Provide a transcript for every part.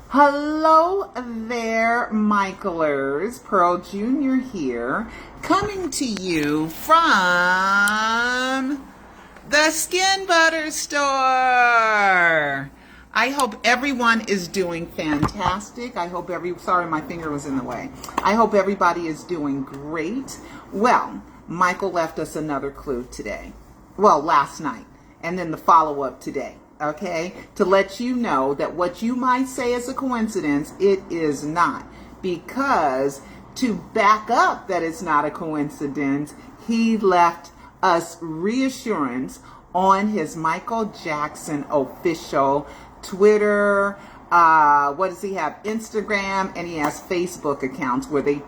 Hello there, Michaelers. Pearl Jr. here, coming to you from the Skin Butter Store. I hope everyone is doing fantastic. Sorry, my finger was in the way. I hope everybody is doing great. Well, Michael left us another clue today. Well, last night, and then the follow-up today. Okay, to let you know that what you might say is a coincidence, it is not. Because to back up that it's not a coincidence, he left us reassurance on his Michael Jackson official Twitter, what does he have? Instagram, and he has Facebook accounts where they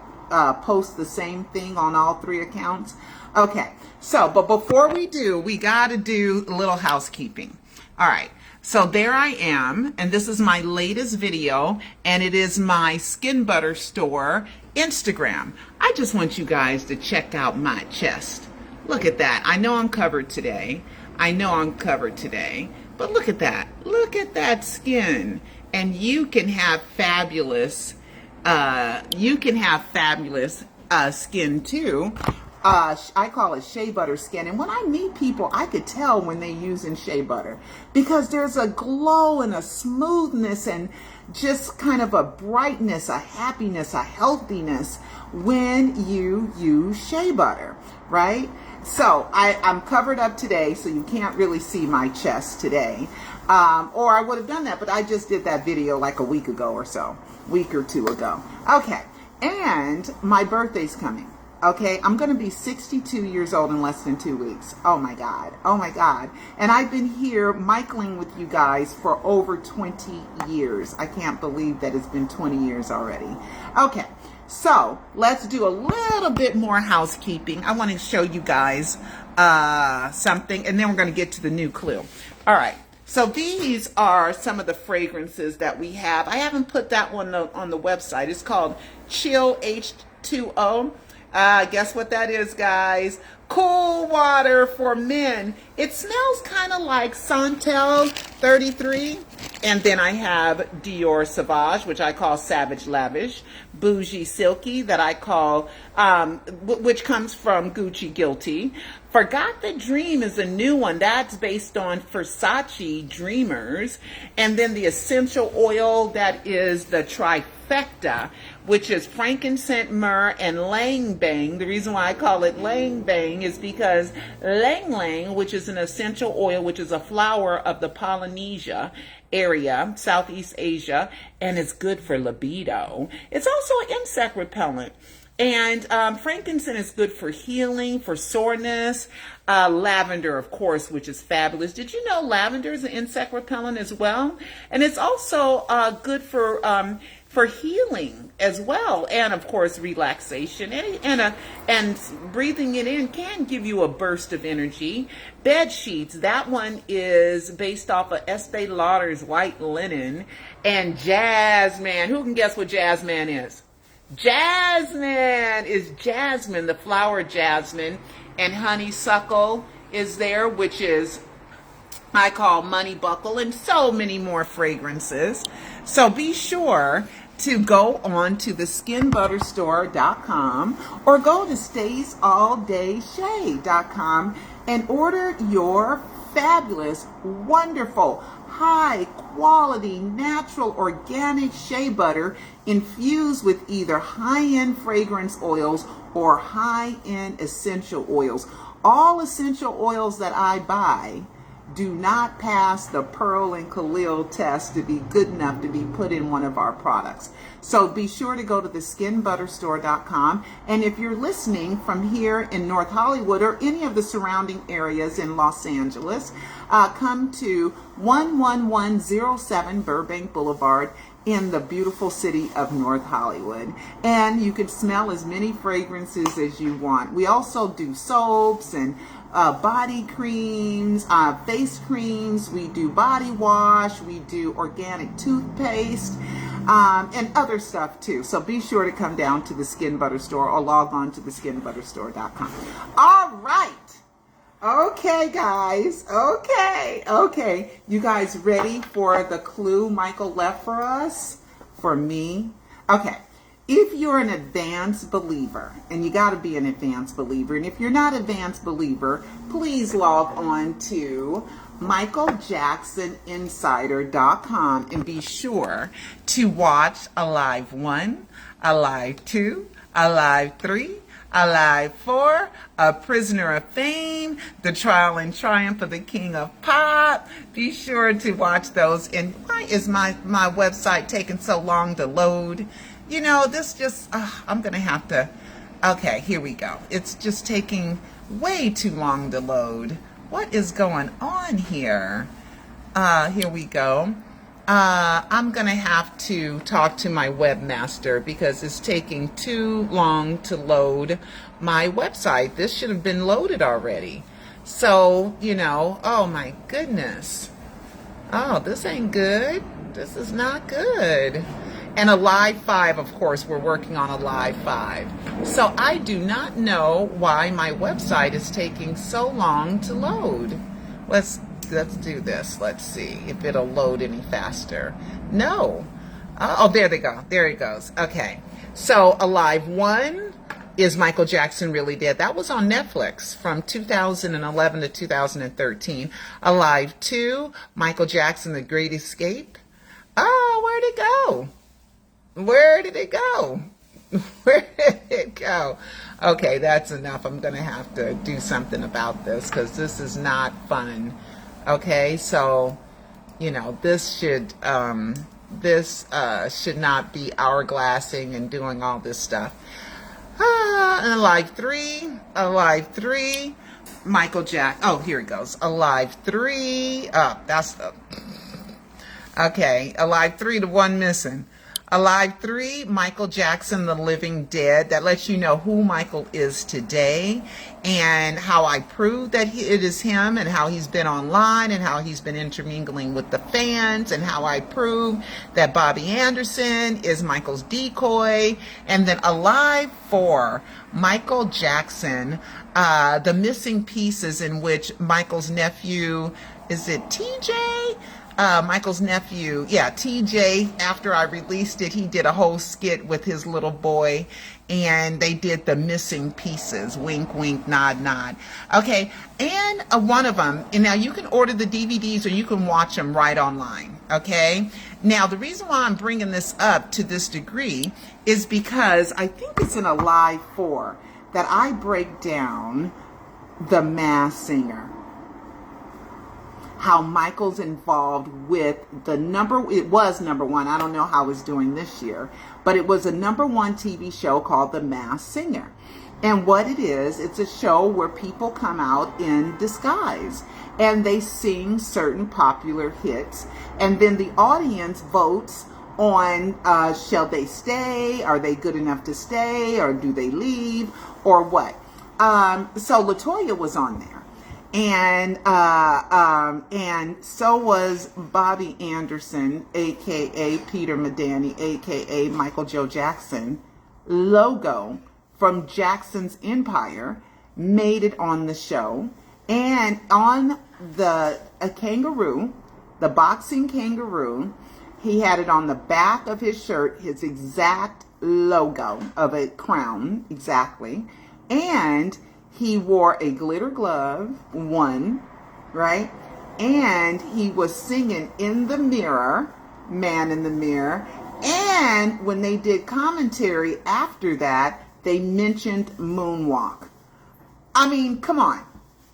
post the same thing on all three accounts. Okay, so, but before we do, we got to do a little housekeeping. All right, so there I am, and this is my latest video, and it is my Skin Butter Store Instagram. I just want you guys to check out my chest. Look at that. I know I'm covered today. But look at that. Look at that skin. And you can have fabulous, skin too. I call it shea butter skin. And when I meet people, I could tell when they using shea butter because there's a glow and a smoothness and just kind of a brightness, a happiness, a healthiness when you use shea butter, right? So I'm covered up today, so you can't really see my chest today. Or I would have done that, but I just did that video like a week or two ago. Okay, and my birthday's coming. Okay, I'm going to be 62 years old in less than 2 weeks. Oh my God. And I've been here Michaeling with you guys for over 20 years. I can't believe that it's been 20 years already. Okay, so let's do a little bit more housekeeping. I want to show you guys something, and then we're going to get to the new clue. All right. So these are some of the fragrances that we have. I haven't put that one on the website. It's called Chill H2O. Guess what that is, guys? Cool water for men. It smells kind of like Santel 33. And then I have Dior Sauvage, which I call Savage Lavish. Bougie Silky, that I call, which comes from Gucci Guilty. Forgot the Dream is a new one. That's based on Versace Dreamers. And then the essential oil, that is the trifecta, which is frankincense, myrrh, and lang bang. The reason why I call it lang bang is because lang lang, which is an essential oil, which is a flower of the Polynesia area, Southeast Asia, and it's good for libido. It's also an insect repellent. And frankincense is good for healing, for soreness. Lavender, of course, which is fabulous. Did you know lavender is an insect repellent as well? And it's also good for healing as well, and of course relaxation. And breathing it in can give you a burst of energy. Bed sheets, that one is based off of Estee Lauder's white linen. And jasmine, who can guess what jasmine is? Jasmine is jasmine, the flower jasmine, and honeysuckle is there, which is I call money buckle, and so many more fragrances. So be sure to go on to the skinbutterstore.com or go to staysalldayshay.com and order your fabulous, wonderful, high quality, natural, organic shea butter infused with either high-end fragrance oils or high-end essential oils. All essential oils that I buy do not pass the Pearl and Khalil test to be good enough to be put in one of our products. So be sure to go to the skinbutterstore.com. And if you're listening from here in North Hollywood or any of the surrounding areas in Los Angeles, come to 11107 Burbank Boulevard in the beautiful city of North Hollywood. And you can smell as many fragrances as you want. We also do soaps and body creams, face creams. We do body wash. We do organic toothpaste, and other stuff too. So be sure to come down to the Skin Butter Store or log on to the skinbutterstore.com. All right. Okay, guys. Okay. You guys ready for the clue Michael left for us? for me. Okay. If you're an advanced believer, and you got to be an advanced believer, and if you're not an advanced believer, please log on to michaeljacksoninsider.com and be sure to watch Alive 1, Alive 2, Alive 3, Alive 4, A Prisoner of Fame, The Trial and Triumph of the King of Pop. Be sure to watch those. And why is my website taking so long to load? You know, this just, I'm going to have to, okay, here we go. It's just taking way too long to load. What is going on here? Here we go. I'm going to have to talk to my webmaster because it's taking too long to load my website. This should have been loaded already. So, you know, oh my goodness. Oh, this ain't good. This is not good. And Alive 5, of course, we're working on Alive 5. So I do not know why my website is taking so long to load. Let's do this. Let's see if it'll load any faster. No. Oh, there they go. There it goes. Okay. So Alive 1 is Michael Jackson Really Dead. That was on Netflix from 2011 to 2013. Alive 2, Michael Jackson The Great Escape. Oh, where'd it go? Where did it go? Where did it go? Okay, that's enough. I'm going to have to do something about this because this is not fun. Okay, so, you know, this should not be hourglassing and doing all this stuff. And Alive 3, Michael Jackson. Oh, here it goes. Alive 3. That's the... Okay, Alive 3, the one missing. Alive 3, Michael Jackson, The Living Dead. That lets you know who Michael is today and how I proved that it is him and how he's been online and how he's been intermingling with the fans and how I proved that Bobby Anderson is Michael's decoy. And then Alive 4, Michael Jackson, the missing pieces in which Michael's nephew, is it TJ? Michael's nephew, yeah, TJ, after I released it, he did a whole skit with his little boy, and they did the missing pieces, wink, wink, nod, nod. Okay, and one of them, and now you can order the DVDs or you can watch them right online, okay? Now, the reason why I'm bringing this up to this degree is because I think it's in Alive 4 that I break down The Masked Singer. How Michael's involved with it was number one. I don't know how it's doing this year, but it was a number one TV show called The Masked Singer. And what it is, it's a show where people come out in disguise and they sing certain popular hits. And then the audience votes on, shall they stay? Are they good enough to stay? Or do they leave? Or what? So LaToya was on there. And so was Bobby Anderson, aka Peter Medani, aka Michael Joe Jackson. Logo from Jackson's Empire made it on the show, and on a kangaroo, the boxing kangaroo, he had it on the back of his shirt, his exact logo of a crown, exactly, and he wore a glitter glove, right? And he was singing in the mirror, Man in the Mirror. And when they did commentary after that, they mentioned Moonwalk. I mean, come on.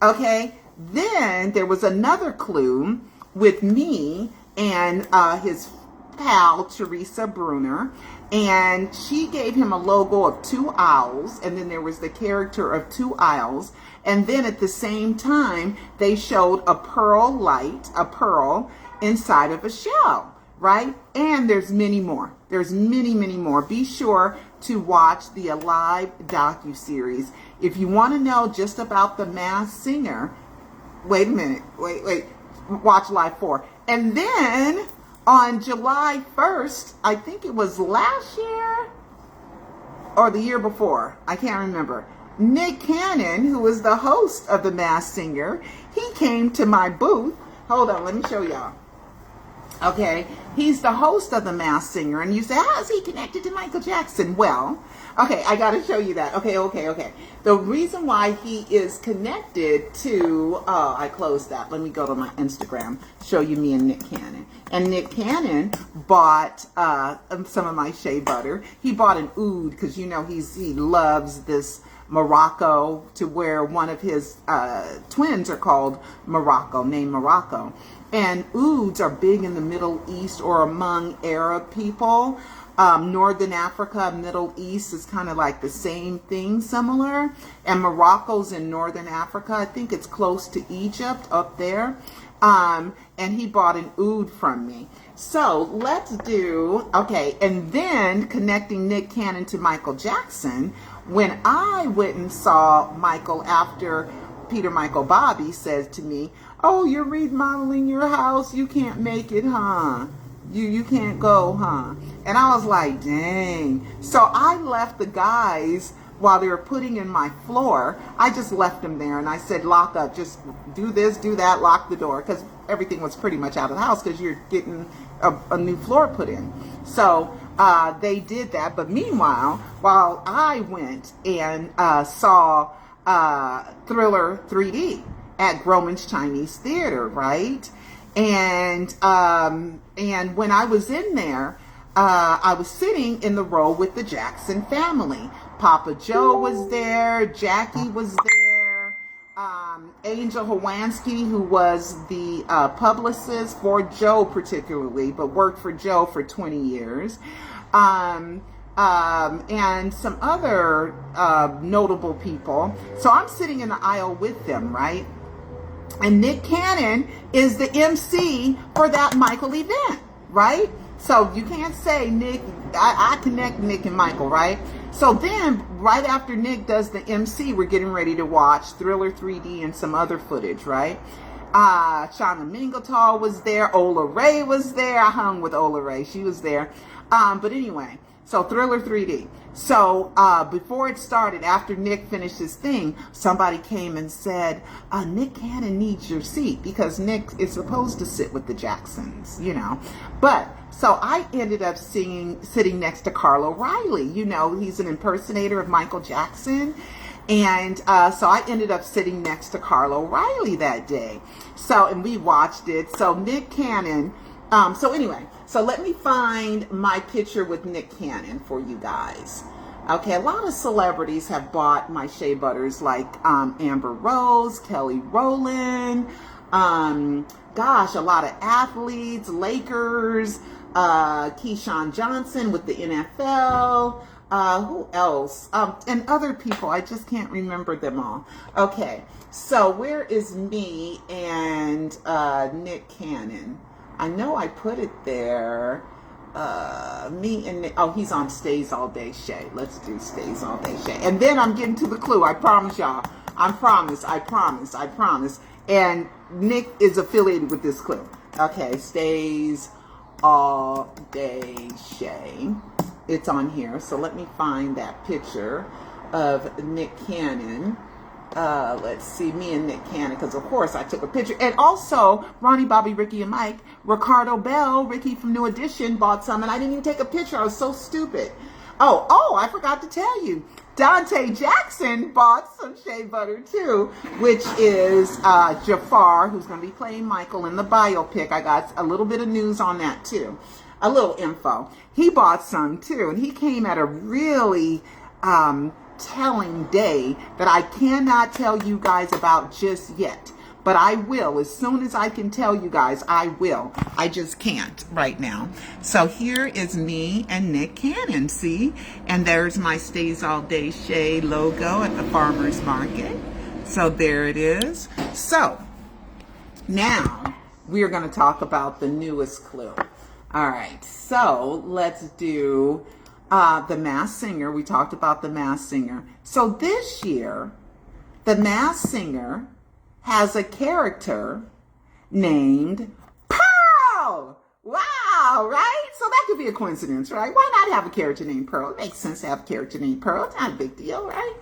Okay? Then there was another clue with me and his pal, Teresa Bruner. And she gave him a logo of two owls, and then there was the character of two owls. And then at the same time, they showed a pearl inside of a shell, right? And there's many more. There's many, many more. Be sure to watch the Alive docu-series. If you want to know just about the Masked Singer, wait a minute, wait, watch Alive 4. And then on July 1st, I think it was last year or the year before, I can't remember, Nick Cannon, who was the host of The Masked Singer, he came to my booth. Hold on, let me show y'all. Okay, he's the host of The Masked Singer, and you say, how is he connected to Michael Jackson? Well, okay, I got to show you that. Okay. The reason why he is connected to, I closed that. Let me go to my Instagram, show you me and Nick Cannon. And Nick Cannon bought some of my shea butter. He bought an oud because, you know, he loves this Morocco, to where one of his twins are called Morocco, named Morocco. And ouds are big in the Middle East or among Arab people. Northern Africa, Middle East is kind of like the same thing, similar. And Morocco's in Northern Africa. I think it's close to Egypt up there. And he bought an oud from me. So let's do, okay, and then connecting Nick Cannon to Michael Jackson. When I went and saw Michael after Peter Michael Bobby said to me, oh, you're remodeling your house. You can't make it, huh? You can't go, huh? And I was like, dang. So I left the guys while they were putting in my floor. I just left them there and I said, lock up, just do this, do that, lock the door. Because everything was pretty much out of the house because you're getting a new floor put in. So they did that. But meanwhile, while I went and saw Thriller 3D at Grauman's Chinese Theater, right? And when I was in there, I was sitting in the row with the Jackson family. Papa Joe was there, Jackie was there, Angel Hawansky, who was the publicist for Joe particularly, but worked for Joe for 20 years. And some other notable people. So I'm sitting in the aisle with them, right? And Nick Cannon is the MC for that Michael event, right? So you can't say Nick, I connect Nick and Michael, right? So then, right after Nick does the MC, we're getting ready to watch Thriller 3D and some other footage, right? Shauna Minglethal was there. Ola Ray was there. I hung with Ola Ray. She was there. But anyway, so Thriller 3D. So before it started, after Nick finished his thing, somebody came and said, Nick Cannon needs your seat because Nick is supposed to sit with the Jacksons, you know. But so I ended up sitting next to Carl O'Reilly. You know, he's an impersonator of Michael Jackson. And so I ended up sitting next to Carl O'Reilly that day. So, and we watched it. So Nick Cannon, so anyway, so let me find my picture with Nick Cannon for you guys. Okay, a lot of celebrities have bought my shea butters, like Amber Rose, Kelly Rowland, gosh, a lot of athletes, Lakers, Keyshawn Johnson with the NFL, who else? And other people, I just can't remember them all. Okay, so where is me and Nick Cannon? I know I put it there. Me and Nick, oh, he's on Stays All Day Shea. Let's do Stays All Day Shea. And then I'm getting to the clue. I promise y'all. I promise. And Nick is affiliated with this clue. Okay, Stays All Day Shea. It's on here. So let me find that picture of Nick Cannon. Let's see, me and Nick Cannon, because of course I took a picture. And also, Ronnie, Bobby, Ricky, and Mike, Ricardo Bell, Ricky from New Edition, bought some, and I didn't even take a picture. I was so stupid. Oh, I forgot to tell you. Dante Jackson bought some shea butter too, which is Jafar, who's going to be playing Michael in the biopic. I got a little bit of news on that too. A little info. He bought some too, and he came at a really telling day that I cannot tell you guys about just yet, but I will. As soon as I can tell you guys, I will. I just can't right now. So here is me and Nick Cannon, see? And there's my Stays All Day Shea logo at the farmer's market. So there it is. So now we're going to talk about the newest clue. All right, so let's do The Masked Singer. We talked about The Masked Singer. So this year, The Masked Singer has a character named Pearl. Wow, right? So that could be a coincidence, right? Why not have a character named Pearl? It makes sense to have a character named Pearl. It's not a big deal, right?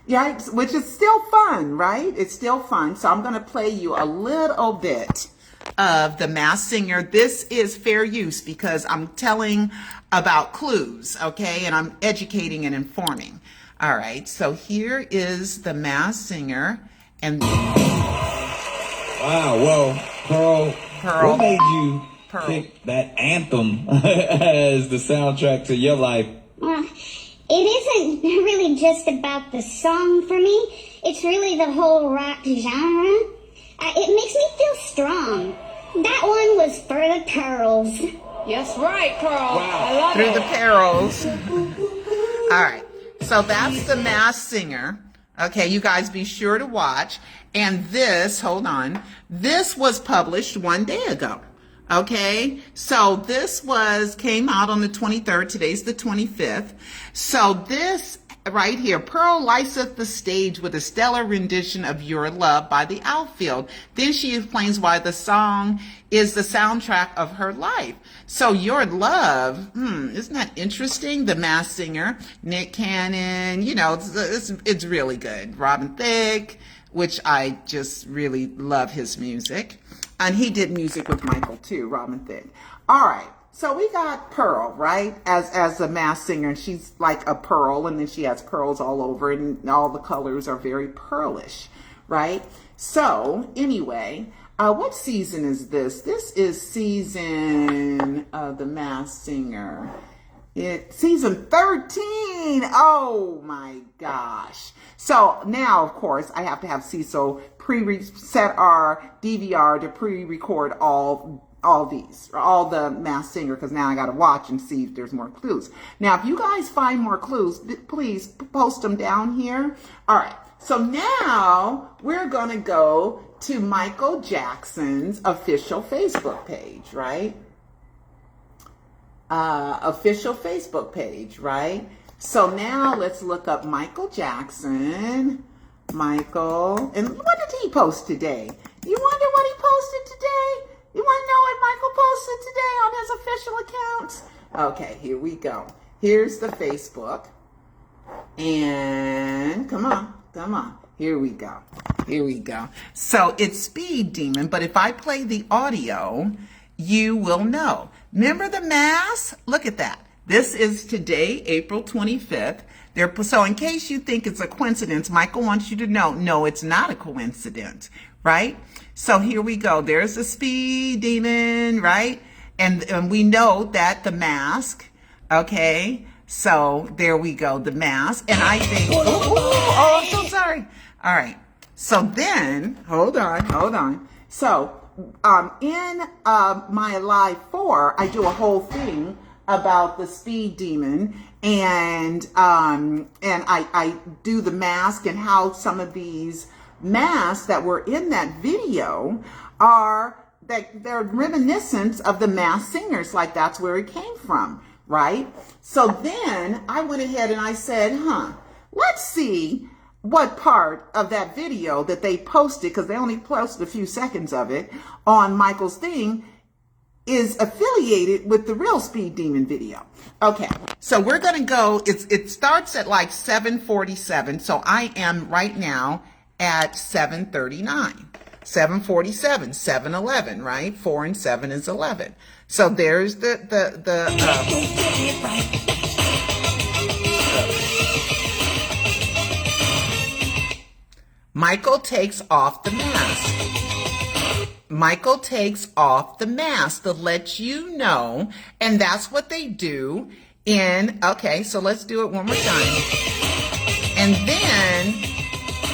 Yeah, which is still fun, right? It's still fun. So I'm going to play you a little bit of The Masked Singer. This is fair use because I'm telling about clues, okay? And I'm educating and informing. All right, so here is The Masked Singer. And wow, well, Pearl, what made you pick that anthem as the soundtrack to your life? It isn't really just about the song for me. It's really the whole rock genre. It makes me feel strong. That one was For the Pearls. Yes, right, Pearl. Wow. I love Through it. the Perils. All right, so that's The Masked Singer. Okay, you guys be sure to watch. And this, hold on, this was published one day ago. Okay, so this came out on the 23rd. Today's the 25th. So this right here, Pearl lights up the stage with a stellar rendition of Your Love by the Outfield. Then she explains why the song is the soundtrack of her life. So Your Love, isn't that interesting? The Masked Singer, Nick Cannon, you know, it's really good. Robin Thicke, which I just really love his music. And he did music with Michael too, Robin Thicke. All right, so we got Pearl, right, as the Masked Singer, and she's like a pearl, and then she has pearls all over, and all the colors are very pearlish, right? So anyway, what season is this? This is season of the Masked Singer. It's season 13. Oh my gosh. So now, of course, I have to have Cecil set our DVR to pre-record all the Masked Singer, because now I got to watch and see if there's more clues. Now, if you guys find more clues, please post them down here. All right. So now we're going to go to Michael Jackson's official Facebook page, right? Official Facebook page, right? So now let's look up Michael Jackson. Michael, and what did he post today? You wonder what he posted today? You want to know what Michael posted today on his official accounts? Okay, here we go. Here's the Facebook. And come on. Here we go. So it's Speed Demon, but if I play the audio, you will know. Remember the mask? Look at that. This is today, April 25th. So in case you think it's a coincidence, Michael wants you to know, no, it's not a coincidence, right? So here we go. There's the Speed Demon, right? And we know that the mask, okay? So there we go, the mask. And I think, oh, I'm so sorry. All right. So then, hold on. So in my live 4, I do a whole thing about the Speed Demon, and I do the mask and how some of these masks that were in that video they're reminiscent of the Masked Singers, like that's where it came from, right? So then I went ahead and I said, let's see what part of that video that they posted, because they only posted a few seconds of it on Michael's thing, is affiliated with the real Speed Demon video. Okay, so we're gonna go, it starts at like 7:47, so I am right now at 7:39. 7:47, 7:11, right? 4 and 7 is 11. So there's Michael takes off the mask. Michael takes off the mask to let you know, and that's what they do okay, so let's do it one more time. And then,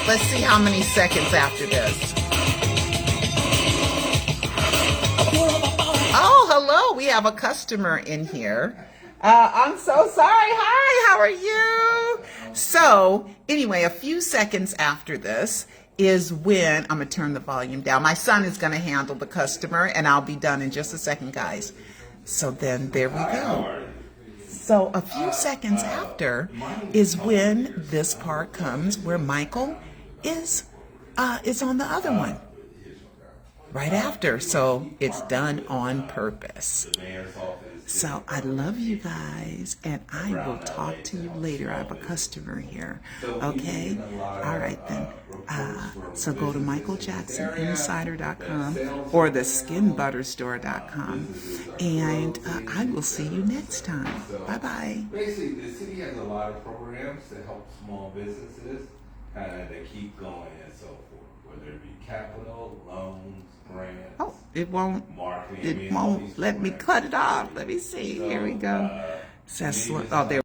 let's see how many seconds after this. Oh, hello, we have a customer in here. I'm so sorry. Hi, how are you? So, anyway, a few seconds after this is when I'm going to turn the volume down. My son is going to handle the customer, and I'll be done in just a second, guys. So then there we go. So a few seconds after is when this part comes where Michael is on the other one. Right after. So it's done on purpose. So I love you guys, and I will talk to you later. I have a customer here. Okay? All right then. So go to michaeljacksoninsider.com or theskinbutterstore.com, and I will see you next time. Bye-bye. Basically, the city has a lot of programs to help small businesses kind of to keep going and so forth, whether it be capital, loans, grants. Oh, it won't. Marketing. It won't let me cut it off. Let me see. Here we go. Oh, there.